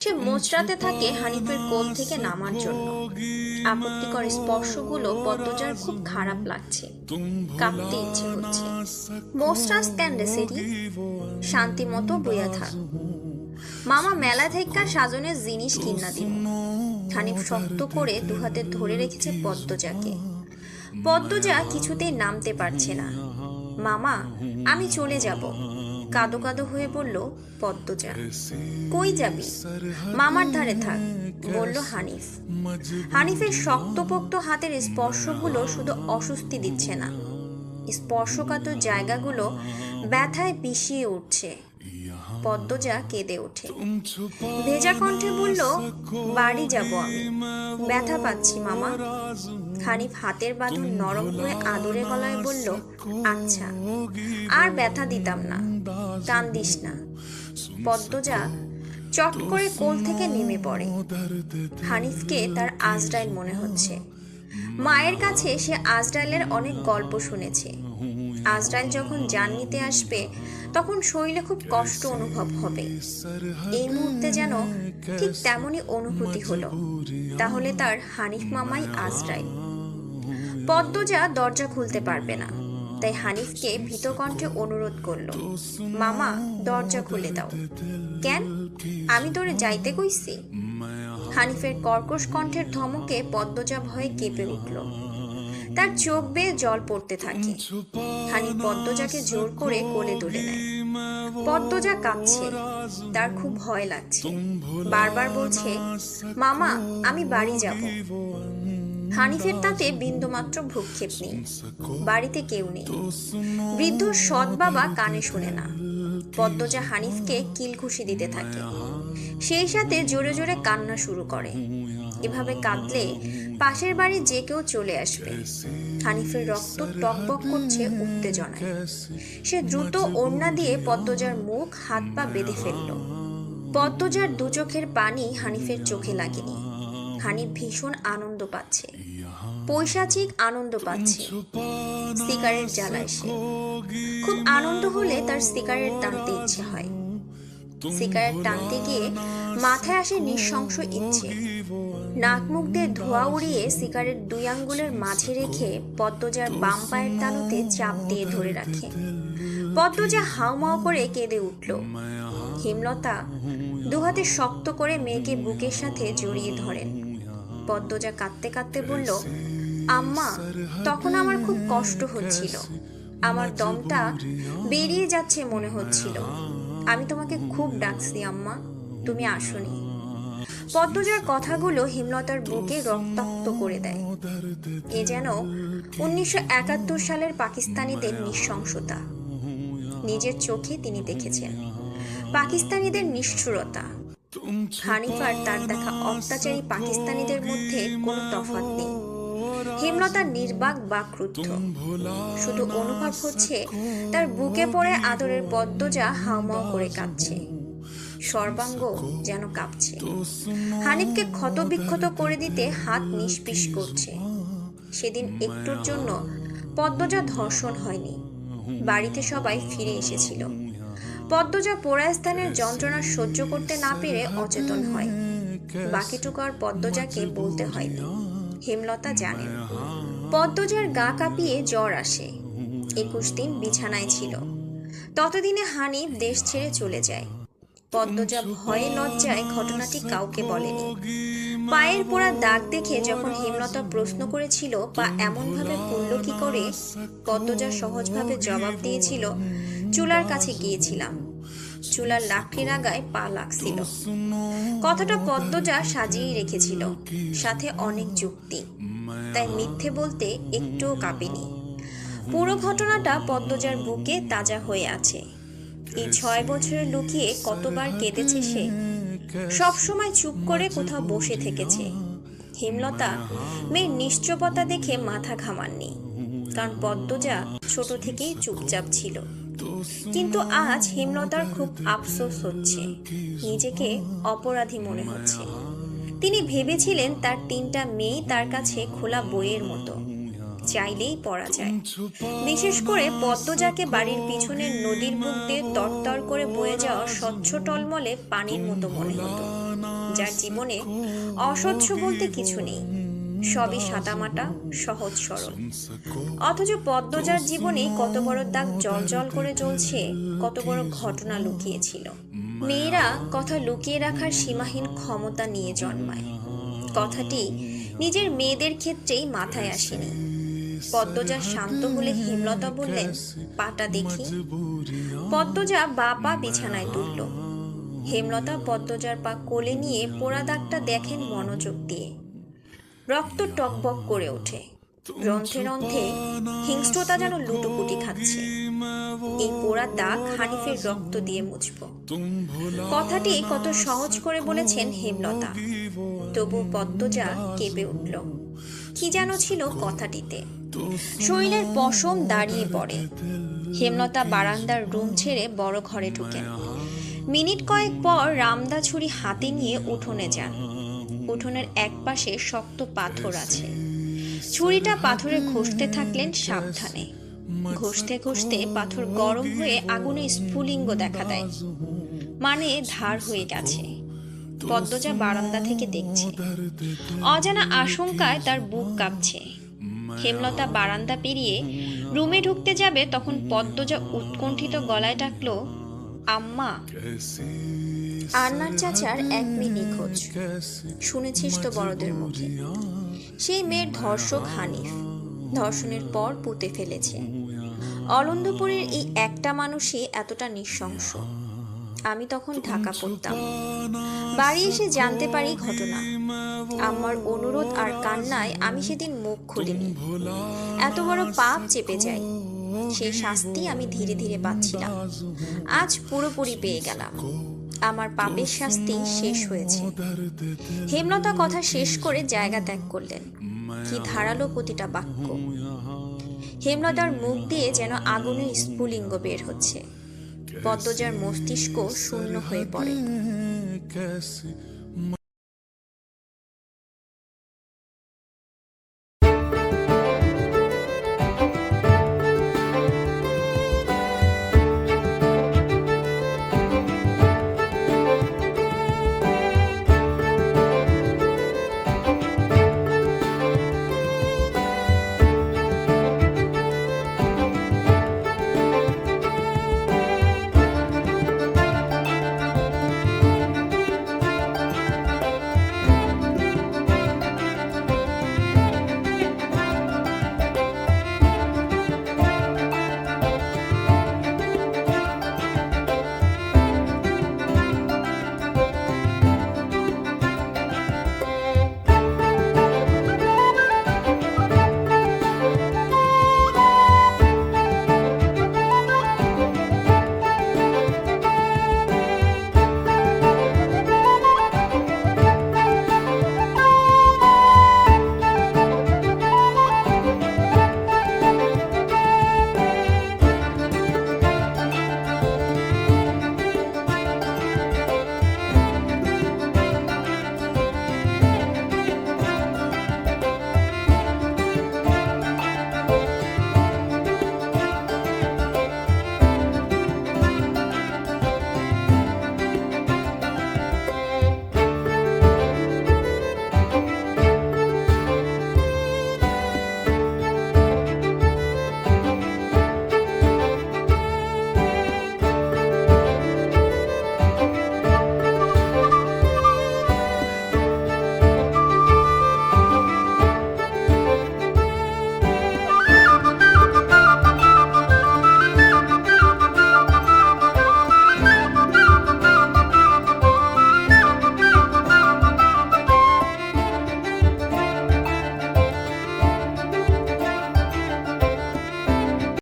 সে মোচড়াতে থাকে হানিফের কোল থেকে নামার জন্য। আপত্তিকর স্পর্শগুলো পদ্মজার খুব খারাপ লাগছে, কাঁপতে ইচ্ছে হচ্ছে। মোচড়াস কেন রে সেরি, শান্তি মতো বইয়া থাক। মামা মেলা থেকে সাজনের জিনিস কিনা দিন। হানিফ শক্ত করে দুহাতে ধরে রেখেছে পদ্মজাকে। পদ্মজা কিছুতেই নামতে পারছে না। মামা, আমি চলে যাব, কাঁদো কাঁদো হয়ে বলল পদ্মজা। কই যাবি? মামার ধারে থাক, বলল হানিফ। হানিফের শক্তপোক্ত হাতের স্পর্শগুলো শুধু অস্বস্তি দিচ্ছে না, স্পর্শকাতর জায়গাগুলো ব্যথায় পিষিয়ে উঠছে। পদ্মজা কেঁদে ওঠে, ভেজা কণ্ঠে বলল, বাড়ি যাব আমি, ব্যথা পাচ্ছি মামা। হানিফ হাতের বাঁধন নরম করে আদরে গলায় বলল, আচ্ছা, আর ব্যথা দিতাম না, কান্দিস না। পদ্মজা চট করে কোল থেকে নেমে পড়ে। হানিফকে তার আজরাইল মনে হচ্ছে। মায়ের কাছে সে আজরাইলের অনেক গল্প শুনেছে। আজরাইল যখন জান নিতে আসবে তখন শরীরে খুব কষ্ট অনুভব হবে। এই মুহূর্তে যেন ঠিক তেমনই অনুভূতি হলো। তাহলে তার হানিফ মামাই আজরাইল। পদ্মজা দরজা খুলতে পারবে না, তাই হানিফকে ভীত কণ্ঠে অনুরোধ করলো, মামা দরজা খুলে দাও। কেন? আমি তোরে যাইতে কইছি? হানিফের কর্কশ কণ্ঠের ধমকে পদ্মজা ভয়ে কেঁপে উঠল। তার চোখ বেয়ে জল পড়তে থাকে। হানিফ পদ্মজাকে জোর করে কোলে তুলে নেয়। পদ্মজা কাঁদছে, তার খুব ভয় লাগছে। বারবার বলছে, মামা আমি বাড়ি যাব। হানিফের তাতে বিন্দুমাত্র ভ্রুক্ষেপ নেই। বাড়িতে কেউ নেই। বৃদ্ধ সৎ বাবা কানে শোনে না। পদ্মজা হানিফকে কিলঘুষি দিতে থাকে, সেই সাথে জোরে জোরে কান্না শুরু করে। এভাবে কাঁদলে পাশের বাড়ি যে কেউ চলে আসবে। হানিফের রক্ত টকবক করছে উত্তেজনায়। সে দ্রুত ওড়না দিয়ে পদ্মজার মুখ হাত পা বেঁধে ফেলল। পদ্মজার দু চোখের পানি হানিফের চোখে লাগেনি। হানিফ ভীষণ আনন্দ পাচ্ছে, পৈশাচিক আনন্দ পাচ্ছে। সিগারেট জ্বালায় সে। খুব আনন্দ হলে তার সিগারেট টানতে ইচ্ছে হয়। সিগারেট টানতে গিয়ে মাথায় আসে নৃশংস ইচ্ছে। নাক মুখ দিয়ে ধোঁয়া উড়িয়ে সিগারেট দুই আঙ্গুলের মাঝে রেখে পদ্মজার বাম পায়ের তালুতে চাপ দিয়ে ধরে রাখে। পদ্মজা হাউমাউ করে কেঁদে উঠল। হেমলতা দুহাতে শক্ত করে মেয়েকে বুকের সাথে জড়িয়ে ধরেন। পদ্মজা কাঁদতে কাঁদতে বলল, আম্মা, তখন আমার খুব কষ্ট হচ্ছিল, আমার দমটা বেরিয়ে যাচ্ছে মনে হচ্ছিল। আমি তোমাকে খুব ডাকছি আম্মা, তুমি আসোনি। পদ্মজার কথাগুলো হেমলতার বুকে রক্তাক্ত করে দেয়। এ যেন 1971 সালের পাকিস্তানিদের নৃশংসতা। নিজের চোখে তিনি দেখেছেন পাকিস্তানিদের নিষ্ঠুরতা। হানিফার তার দেখা অত্যাচারী পাকিস্তানিদের মধ্যে কোনো তফাৎ নেই। হেমলতা নির্বাক বা ক্রুদ্ধ, শুধু অনুভব হচ্ছে তার বুকে পড়ে আদরের পদ্মজা হাউমাউ করে কাঁদছে, সর্বাঙ্গ যেন কাঁপছে। হানিফকে ক্ষতবিক্ষত করে দিতে হাত নিষ্পিস করছে। সেদিন একটুর জন্য পদ্মজা ধর্ষণ হয়নি। বাড়িতে সবাই ফিরে এসেছিল। পদ্মজা পোড়া স্থানের যন্ত্রণা সহ্য করতে না পেরে অচেতন হয়। বাকিটুকু আর পদ্মজাকে বলতে হয়নি, হেমলতা জানেন। পদ্মজার গা কাঁপিয়ে জ্বর আসে। 21 দিন বিছানায় ছিল। ততদিনে হানিফ দেশ ছেড়ে চলে যায়। পদ্মজা ভয়ে লজ্জায় ঘটনাটি কাউকে বলেনি। পায়ের পোড়া দাগ দেখে যখন হেমলতা প্রশ্ন করেছিল পা এমন ভাবে পুড়ল কি করে, পদ্মজা সহজভাবে জবাব দিয়েছিল, চুলার কাছে গিয়েছিলাম, চুলার লাকড়ির আগায় পা লাগছিল। কথাটা পদ্মজা সাজিয়ে রেখেছিল, সাথে অনেক যুক্তি, তাই মিথ্যে বলতে একটুও কাঁপেনি। পুরো ঘটনাটা পদ্মজার বুকে তাজা হয়ে আছে। এই 6 বছরে লুকিয়ে কতবার কেঁদেছে সে। সবসময় চুপ করে কোথাও বসে থেকেছে। হেমলতা মেয়ের নিশ্চুপতা দেখে মাথা ঘামাননি, কারণ পদ্মজা ছোট থেকেই চুপচাপ ছিল। কিন্তু আজ হেমলতার খুব আফসোস হচ্ছে, নিজেকে অপরাধী মনে হচ্ছে। তিনি ভেবেছিলেন তার 3টা মেয়ে তার কাছে খোলা বইয়ের মতো, চাইলেই পড়া যায়। বিশেষ করে পদ্মজাকে বাড়ির পিছনের নদীর বুক দিয়ে তরতর করে বয়ে যাওয়া স্বচ্ছ টলমলে পানির মতো মনে হতো। যার জীবনে অসহ্য বলতে কিছু নেই, সবই সাদামাটা সহজ সরল। অথচ পদ্মজার জীবনে কত বড় দাগ জ্বলজ্বল করে জ্বলছে, কত বড় ঘটনা লুকিয়েছিল। মেয়েরা কথা লুকিয়ে রাখার সীমাহীন ক্ষমতা নিয়ে জন্মায়, কথাটি নিজের মেয়েদের ক্ষেত্রেই মাথায় আসেনি। পদ্মজা শান্ত হলে হেমলতা বললেন, পাটা দেখি। পদ্মজা পা বিছানায় তুলল। হেমলতা পদ্মজার পা কোলে নিয়ে পোড়া দাগটা দেখেন মনোযোগ দিয়ে। রক্ত টকবক করে ওঠে, রন্ধ্রে রন্ধ্রে হিংস্রতা যেন লুটোপুটি খাচ্ছে। এই পোড়া দাগ হানিফের রক্ত দিয়ে মুছব। কথাটি কত সহজ করে বলেছেন হেমলতা, তবু পদ্মজা কেঁপে উঠল। কি যেন ছিল কথাটিতে, শরীরের পশম দাঁড়িয়ে পড়ে। হেমলতা বারান্দার রুম ছেড়ে বড় ঘরে ঢুকেন। মিনিট কয়েক পর রামদা ছুরি হাতে নিয়ে উঠোনে যান। উঠোনের এক পাশে শক্ত পাথর আছে। ছুরিটা পাথরে ঘষতে থাকলেন সাবধানে। ঘষতে ঘষতে পাথর গরম হয়ে আগুনে স্ফুলিঙ্গ দেখা দেয়, মানে ধার হয়ে গেছে। পদ্মজা বারান্দা থেকে দেখছে। অজানা আশঙ্কায় তার বুক কাঁপছে। হেমলতা বারান্দা পেরিয়ে রুমে ঢুকতে যাবে, তখন পদ্মজা উৎকণ্ঠিত গলায় ডাকলো, আম্মা। আন্নার চাচার এক মেয়ে নিখোঁজ, শুনেছিস তো বড়দের মুখে। সেই মেয়ের ধর্ষক হানিফ ধর্ষণের পর পুঁতে ফেলেছে। অলন্দপুরের এই একটা মানুষই এতটা নৃশংস। আমি তখন ঢাকা পড়তাম। বাড়ি এসে জানতে পারি ঘটনা। আমার অনুরোধ আর কান্নায় আমি সেদিন মুখ খুলিনি। এত বড় পাপ চেপে যাই, সেই শাস্তি আমি ধীরে ধীরে পাচ্ছিলাম। আজ পুরোপুরি পেয়ে গেলাম। আমার পাপের শাস্তি শেষ হয়েছে। হেমলতা কথা শেষ করে জায়গা ত্যাগ করলেন। কি ধারালো প্রতিটা বাক্য! হেমলতার মুখ দিয়ে যেন আগুনের স্ফুলিঙ্গ বের হচ্ছে। পদ্মজার মস্তিষ্ক শূন্য হয়ে পড়ে।